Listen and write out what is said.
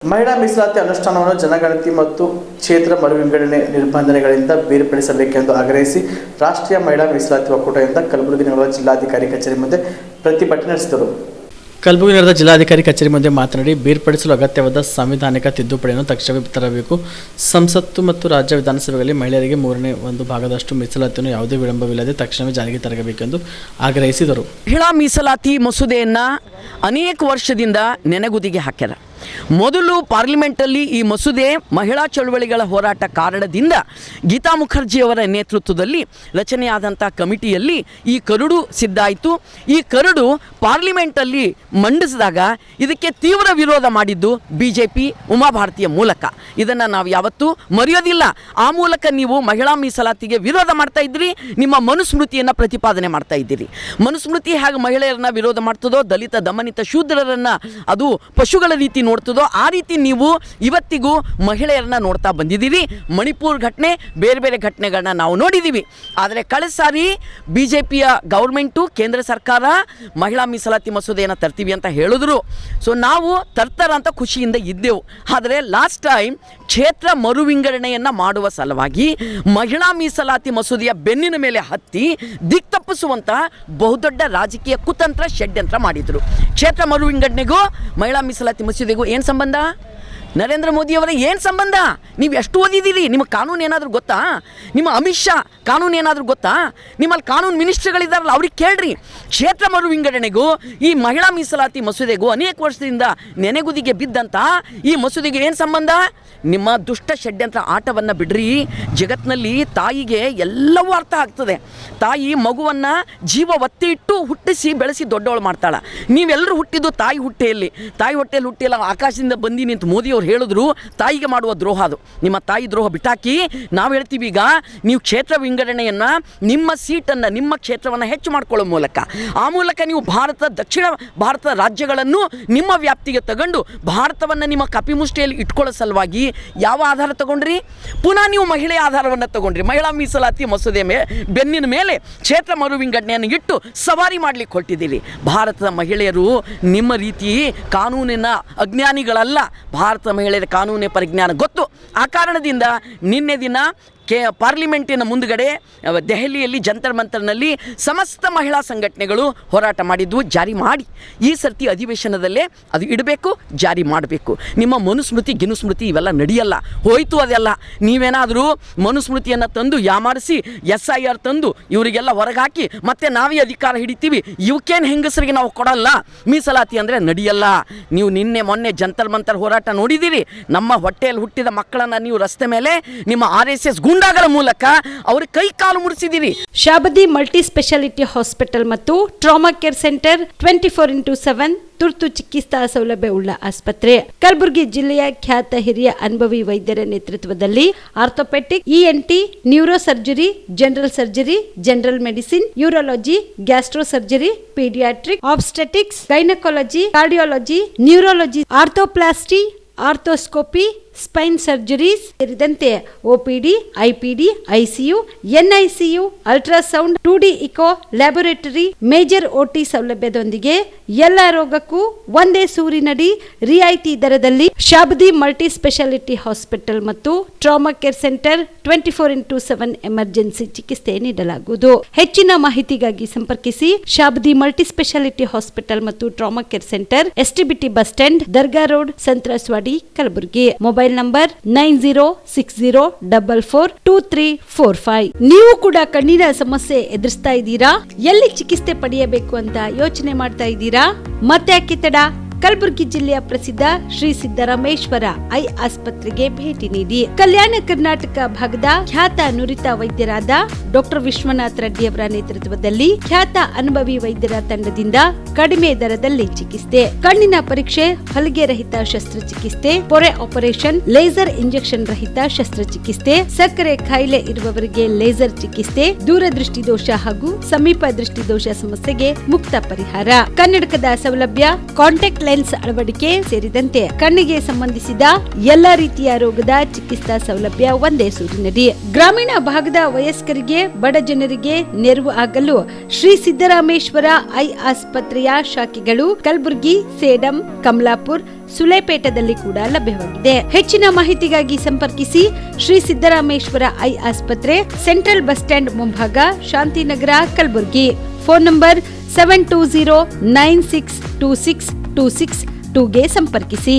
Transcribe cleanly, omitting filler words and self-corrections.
ಮಹಿಳಾ ಮೀಸಲಾತಿ ಅನುಷ್ಠಾನವನ್ನು ಜನಗಣತಿ ಮತ್ತು ಕ್ಷೇತ್ರ ಮರುವಿಂಗಡಣೆ ನಿರ್ಬಂಧನೆಗಳಿಂದ ಬೇರ್ಪಡಿಸಬೇಕೆಂದು ಆಗ್ರಹಿಸಿ ರಾಷ್ಟ್ರೀಯ ಮಹಿಳಾ ಮೀಸಲಾತಿ ಒಕ್ಕೂಟದಿಂದ ಕಲಬುರಗಿ ನಗರದ ಜಿಲ್ಲಾಧಿಕಾರಿ ಕಚೇರಿ ಮುಂದೆ ಪ್ರತಿಭಟನೆ ನಡೆಸಿದರು. ಕಲಬುರಗಿ ನಗರದ ಜಿಲ್ಲಾಧಿಕಾರಿ ಕಚೇರಿ ಮುಂದೆ ಮಾತನಾಡಿ, ಬೇರ್ಪಡಿಸಲು ಅಗತ್ಯವಾದ ಸಾಂವಿಧಾನಿಕ ತಿದ್ದುಪಡಿಯನ್ನು ತಕ್ಷಣವೇ ತರಬೇಕು. ಸಂಸತ್ತು ಮತ್ತು ರಾಜ್ಯ ವಿಧಾನಸಭೆಗಳಲ್ಲಿ ಮಹಿಳೆಯರಿಗೆ 3/1 ಭಾಗದಷ್ಟು ಮೀಸಲಾತಿಯನ್ನು ಯಾವುದೇ ವಿಳಂಬವಿಲ್ಲದೆ ತಕ್ಷಣವೇ ಜಾರಿಗೆ ತರಬೇಕೆಂದು ಆಗ್ರಹಿಸಿದರು. ಮಹಿಳಾ ಮೀಸಲಾತಿ ಮಸೂದೆಯನ್ನು ಅನೇಕ ವರ್ಷದಿಂದ ನೆನೆಗುದಿಗೆ ಹಾಕ್ಯಾರ. ಮೊದಲು ಪಾರ್ಲಿಮೆಂಟಲ್ಲಿ ಈ ಮಸೂದೆ ಮಹಿಳಾ ಚಳುವಳಿಗಳ ಹೋರಾಟ ಕಾರಣದಿಂದ ಗೀತಾ ಮುಖರ್ಜಿಯವರ ನೇತೃತ್ವದಲ್ಲಿ ರಚನೆಯಾದಂಥ ಕಮಿಟಿಯಲ್ಲಿ ಈ ಕರಡು ಸಿದ್ಧ ಆಯಿತು. ಈ ಕರಡು ಪಾರ್ಲಿಮೆಂಟಲ್ಲಿ ಮಂಡಿಸಿದಾಗ ಇದಕ್ಕೆ ತೀವ್ರ ವಿರೋಧ ಮಾಡಿದ್ದು BJP ಉಮಾಭಾರತಿಯ ಮೂಲಕ. ಇದನ್ನು ನಾವು ಯಾವತ್ತೂ ಮರೆಯೋದಿಲ್ಲ. ಆ ಮೂಲಕ ನೀವು ಮಹಿಳಾ ಮೀಸಲಾತಿಗೆ ವಿರೋಧ ಮಾಡ್ತಾ ಇದ್ದೀರಿ, ನಿಮ್ಮ ಮನುಸ್ಮೃತಿಯನ್ನು ಪ್ರತಿಪಾದನೆ ಮಾಡ್ತಾ ಇದ್ದೀರಿ. ಮನುಸ್ಮೃತಿ ಹಾಗೆ ಮಹಿಳೆಯರನ್ನ ವಿರೋಧ ಮಾಡ್ತದೋ, ದಲಿತ ದಮನಿತ ಶೂದ್ರರನ್ನು ಅದು ಪಶುಗಳ ರೀತಿ ನೋಡ್ತದೋ, ಆ ರೀತಿ ನೀವು ಇವತ್ತಿಗೂ ಮಹಿಳೆಯರನ್ನ ನೋಡ್ತಾ ಬಂದಿದ್ದೀರಿ. ಮಣಿಪುರ್ ಘಟನೆ, ಬೇರೆ ಬೇರೆ ಘಟನೆಗಳನ್ನ ನಾವು ನೋಡಿದ್ದೀವಿ. ಆದರೆ ಕಳೆದ ಸಾರಿ BJPಯ ಗೌರ್ಮೆಂಟು, ಕೇಂದ್ರ ಸರ್ಕಾರ ಮಹಿಳಾ ಮೀಸಲಾತಿ ಮಸೂದೆಯನ್ನು ತರ್ತೀವಿ ಅಂತ ಹೇಳಿದ್ರು. ಸೊ ನಾವು ತರ್ತಾರ ಅಂತ ಖುಷಿಯಿಂದ ಇದ್ದೆವು. ಆದರೆ ಲಾಸ್ಟ್ ಟೈಮ್ ಕ್ಷೇತ್ರ ಮರು ವಿಂಗಡಣೆಯನ್ನು ಮಾಡುವ ಸಲುವಾಗಿ ಮಹಿಳಾ ಮೀಸಲಾತಿ ಮಸೂದೆಯ ಬೆನ್ನಿನ ಮೇಲೆ ಹತ್ತಿ ದಿಕ್ತಪ್ಪಿಸುವಂಥ ಬಹುದೊಡ್ಡ ರಾಜಕೀಯ ಕುತಂತ್ರ ಷಡ್ಯಂತ್ರ ಮಾಡಿದರು. ಕ್ಷೇತ್ರ ಮರು ವಿಂಗಡಣೆಗೂ ಮಹಿಳಾ ಮೀಸಲಾತಿ ಮಸೂದೆಗೂ ಏನು ಸಂಬಂಧ? ನರೇಂದ್ರ ಮೋದಿಯವರ ಏನು ಸಂಬಂಧ? ನೀವು ಎಷ್ಟು ಓದಿದ್ದೀರಿ? ನಿಮ್ಮ ಕಾನೂನು ಏನಾದರೂ ಗೊತ್ತಾ? ನಿಮ್ಮ ಅಮಿತ್ ಶಾ ಕಾನೂನು ಏನಾದರೂ ಗೊತ್ತಾ? ನಿಮ್ಮಲ್ಲಿ ಕಾನೂನು ಮಿನಿಸ್ಟ್ರಿಗಳಿದ್ದಾರಲ್ಲ, ಅವ್ರಿಗೆ ಕೇಳ್ರಿ. ಕ್ಷೇತ್ರ ಮರು ವಿಂಗಡಣೆಗೂ ಈ ಮಹಿಳಾ ಮೀಸಲಾತಿ ಮಸೂದೆಗೂ ಅನೇಕ ವರ್ಷದಿಂದ ನೆನೆಗುದಿಗೆ ಬಿದ್ದಂಥ ಈ ಮಸೂದೆಗೆ ಏನು ಸಂಬಂಧ? ನಿಮ್ಮ ದುಷ್ಟ ಷಡ್ಯಂತ್ರ ಆಟವನ್ನು ಬಿಡ್ರಿ. ಜಗತ್ತಿನಲ್ಲಿ ತಾಯಿಗೆ ಎಲ್ಲವೂ ಅರ್ಥ ಆಗ್ತದೆ. ತಾಯಿ ಮಗುವನ್ನು ಜೀವ ಒತ್ತಿ ಇಟ್ಟು ಹುಟ್ಟಿಸಿ ಬೆಳೆಸಿ ದೊಡ್ಡವಳು ಮಾಡ್ತಾಳೆ. ನೀವೆಲ್ಲರೂ ಹುಟ್ಟಿದ್ದು ತಾಯಿ ಹೊಟ್ಟೆಯಲ್ಲಿ. ತಾಯಿ ಹೊಟ್ಟೆಯಲ್ಲಿ ಹುಟ್ಟಿಲ್ಲ, ಆಕಾಶದಿಂದ ಬಂದೀನಿ ಅಂತ ಮೋದಿಯವರು ಹೇಳಿದ್ರು. ತಾಯಿಗೆ ಮಾಡುವ ದ್ರೋಹ ಅದು. ನಿಮ್ಮ ತಾಯಿ ದ್ರೋಹ ಬಿಟ್ಟಾಕಿ ನಾವು ಹೇಳ್ತೀವಿ, ಈಗ ನೀವು ಕ್ಷೇತ್ರ ವಿಂಗಡಣೆಯನ್ನು, ನಿಮ್ಮ ಸೀಟನ್ನು, ನಿಮ್ಮ ಕ್ಷೇತ್ರವನ್ನು ಹೆಚ್ಚು ಮಾಡ್ಕೊಳ್ಳೋ ಮೂಲಕ, ಆ ಮೂಲಕ ನೀವು ದಕ್ಷಿಣ ಭಾರತದ ರಾಜ್ಯಗಳನ್ನು ನಿಮ್ಮ ವ್ಯಾಪ್ತಿಗೆ ತಗೊಂಡು ಭಾರತವನ್ನು ನಿಮ್ಮ ಕಪಿಮುಷ್ಟಿಯಲ್ಲಿ ಇಟ್ಕೊಳ್ಳೋ ಸಲುವಾಗಿ ಯಾವ ಆಧಾರ ತಗೊಂಡ್ರಿ? ಪುನಃ ನೀವು ಮಹಿಳೆಯ ಆಧಾರವನ್ನು ತಗೊಂಡ್ರಿ. ಮಹಿಳಾ ಮೀಸಲಾತಿ ಮಸೂದೆ ಬೆನ್ನಿನ ಮೇಲೆ ಕ್ಷೇತ್ರ ಮರು ವಿಂಗಡಣೆಯನ್ನು ಇಟ್ಟು ಸವಾರಿ ಮಾಡಲಿಕ್ಕೆ ಹೊರಟಿದ್ದೀರಿ. ಭಾರತದ ಮಹಿಳೆಯರು ನಿಮ್ಮ ರೀತಿ ಕಾನೂನಿನ ಅಜ್ಞಾನಿಗಳಲ್ಲ. ಭಾರತ ಮಹಿಳೆಯರ ಕಾನೂನಿನ ಪರಿಜ್ಞಾನ ಗೊತ್ತು. ಆ ಕಾರಣದಿಂದ ನಿನ್ನೆ ದಿನ ಪಾರ್ಲಿಮೆಂಟಿನ ಮುಂದುಗಡೆ ದೆಹಲಿಯಲ್ಲಿ ಜಂತರ್ ಮಂತರ್ನಲ್ಲಿ ಸಮಸ್ತ ಮಹಿಳಾ ಸಂಘಟನೆಗಳು ಹೋರಾಟ ಮಾಡಿದ್ವು. ಜಾರಿ ಮಾಡಿ ಈ ಸರ್ತಿ ಅಧಿವೇಶನದಲ್ಲೇ ಅದು ಇಡಬೇಕು, ಜಾರಿ ಮಾಡಬೇಕು. ನಿಮ್ಮ ಮನುಸ್ಮೃತಿ ಗಿನುಸ್ಮೃತಿ ಇವೆಲ್ಲ ನಡೆಯಲ್ಲ, ಹೋಯ್ತು ಅದೆಲ್ಲ. ನೀವೇನಾದರೂ ಮನುಸ್ಮೃತಿಯನ್ನು ತಂದು ಯಾಮಾರಿಸಿ SIR ತಂದು ಇವರಿಗೆಲ್ಲ ಹೊರಗೆ ಹಾಕಿ ಮತ್ತೆ ನಾವೇ ಅಧಿಕಾರ ಹಿಡಿತೀವಿ, ಇವಕ್ಕೇನು ಹೆಂಗಸರಿಗೆ ನಾವು ಕೊಡಲ್ಲ ಮೀಸಲಾತಿ ಅಂದರೆ ನಡೆಯಲ್ಲ. ನೀವು ನಿನ್ನೆ ಮೊನ್ನೆ ಜಂತರ್ ಮಂತರ್ ಹೋರಾಟ ನೋಡಿದ್ದೀರಿ. ನಮ್ಮ ಹೊಟ್ಟೆಯಲ್ಲಿ ಹುಟ್ಟಿದ ಮಕ್ಕಳನ್ನು ನೀವು ರಸ್ತೆ ಮೇಲೆ ನಿಮ್ಮ RSS ಗುಂಡಾಗಳ ಮೂಲಕ ಅವ್ರ ಕೈ ಕಾಲು ಮುರಿಸಿದಿರಿ. ಶಾಬದಿ ಮಲ್ಟಿ ಸ್ಪೆಷಾಲಿಟಿ ಹಾಸ್ಪಿಟಲ್ ಮತ್ತು ಟ್ರಾಮಾ ಕೇರ್ ಸೆಂಟರ್ 24x7 ತುರ್ತು ಚಿಕಿತ್ಸಾ ಸೌಲಭ್ಯ ಉಳ್ಳ ಆಸ್ಪತ್ರೆ. ಕಲಬುರಗಿ ಜಿಲ್ಲೆಯ ಖ್ಯಾತ ಹಿರಿಯ ಅನುಭವಿ ವೈದ್ಯರ ನೇತೃತ್ವದಲ್ಲಿ orthopaedic, ENT, neuro surgery, general surgery, general medicine, urology, gastro surgery, paediatric, obstetrics, gynaecology, cardiology, neurology, arthroplasty, arthroscopy, spine surgeries ಸೇರಿದಂತೆ OPD, IPD, ICU, NICU, ultrasound, 2D echo, laboratory, major OT ಸೌಲಭ್ಯದೊಂದಿಗೆ ಎಲ್ಲ ರೋಗಕ್ಕೂ ಒಂದೇ ಸೂರಿನಡಿ ರಿಯಾಯಿತಿ ದರದಲ್ಲಿ ಶಾಬದಿ ಮಲ್ಟಿ ಸ್ಪೆಷಾಲಿಟಿ ಹಾಸ್ಪಿಟಲ್ ಮತ್ತು trauma care centre 24x7 emergency ಚಿಕಿತ್ಸೆ ನೀಡಲಾಗುವುದು. ಹೆಚ್ಚಿನ ಮಾಹಿತಿಗಾಗಿ ಸಂಪರ್ಕಿಸಿ ಶಾಬದಿ ಮಲ್ಟಿ ಸ್ಪೆಷಾಲಿಟಿ ಹಾಸ್ಪಿಟಲ್ ಮತ್ತು trauma care centre, STBT bus stand, Dargah road, ಸಂತ್ರಸ್ವಾಡಿ, Kalaburagi. Mobile number 9060442345. ನೀವು ಕೂಡ ಕಣ್ಣಿನ ಸಮಸ್ಯೆ ಎದುರಿಸ್ತಾ ಇದ್ದೀರಾ? ಎಲ್ಲಿ ಚಿಕಿತ್ಸೆ ಪಡೆಯಬೇಕು ಅಂತ ಯೋಚನೆ ಮಾಡ್ತಾ ಇದ್ದೀರಾ? ಮತ್ತೆ ಯಾಕೆ ತಡ? ಕಲಬುರಗಿ ಜಿಲ್ಲೆಯ ಪ್ರಸಿದ್ಧ ಶ್ರೀ ಸಿದ್ದರಾಮೇಶ್ವರ ಐ ಆಸ್ಪತ್ರೆಗೆ ಭೇಟಿ ನೀಡಿ. ಕಲ್ಯಾಣ ಕರ್ನಾಟಕ ಭಾಗದ ಖ್ಯಾತ ನುರಿತ ವೈದ್ಯರಾದ ಡಾಕ್ಟರ್ ವಿಶ್ವನಾಥ್ ರೆಡ್ಡಿ ಅವರ ನೇತೃತ್ವದಲ್ಲಿ ಖ್ಯಾತ ಅನುಭವಿ ವೈದ್ಯರ ತಂಡದಿಂದ ಕಡಿಮೆ ದರದಲ್ಲಿ ಚಿಕಿತ್ಸೆ, ಕಣ್ಣಿನ ಪರೀಕ್ಷೆ, ಹೊಲಿಗೆ ರಹಿತ ಶಸ್ತ್ರಚಿಕಿತ್ಸೆ, ಪೊರೆ ಆಪರೇಷನ್, ಲೇಸರ್ ಇಂಜೆಕ್ಷನ್ ರಹಿತ ಶಸ್ತ್ರಚಿಕಿತ್ಸೆ, ಸಕ್ಕರೆ ಕಾಯಿಲೆ ಇರುವವರಿಗೆ ಲೇಸರ್ ಚಿಕಿತ್ಸೆ, ದೂರದೃಷ್ಟಿ ದೋಷ ಹಾಗೂ ಸಮೀಪ ದೃಷ್ಟಿ ದೋಷ ಸಮಸ್ಯೆಗೆ ಮುಕ್ತ ಪರಿಹಾರ, ಕನ್ನಡಕದ ಸೌಲಭ್ಯ, ಕಾಂಟ್ಯಾಕ್ಟ್ ಲೆನ್ಸ್ ಅಳವಡಿಕೆ ಸೇರಿದಂತೆ ಕಣ್ಣಿಗೆ ಸಂಬಂಧಿಸಿದ ಎಲ್ಲಾ ರೀತಿಯ ರೋಗದ ಚಿಕಿತ್ಸಾ ಸೌಲಭ್ಯ ಒಂದೇ ಸೂರಿನಡಿ. ಗ್ರಾಮೀಣ ಭಾಗದ ವಯಸ್ಕರಿಗೆ, ಬಡ ಜನರಿಗೆ ನೆರವು ಆಗಲು ಶ್ರೀ ಸಿದ್ದರಾಮೇಶ್ವರ ಐ ಆಸ್ಪತ್ರೆಯ ಶಾಖೆಗಳು ಕಲಬುರಗಿ, ಸೇಡಂ, ಕಮಲಾಪುರ್, ಸುಲೇಪೇಟದಲ್ಲಿ ಕೂಡ ಲಭ್ಯವಾಗಿದೆ. ಹೆಚ್ಚಿನ ಮಾಹಿತಿಗಾಗಿ ಸಂಪರ್ಕಿಸಿ ಶ್ರೀ ಸಿದ್ದರಾಮೇಶ್ವರ ಐ ಆಸ್ಪತ್ರೆ, ಸೆಂಟ್ರಲ್ ಬಸ್ ಸ್ಟ್ಯಾಂಡ್ ಮುಂಭಾಗ, ಶಾಂತಿನಗರ, ಕಲಬುರಗಿ. ಫೋನ್ ನಂಬರ್ 72096262622ಗೆ ಸಂಪರ್ಕಿಸಿ.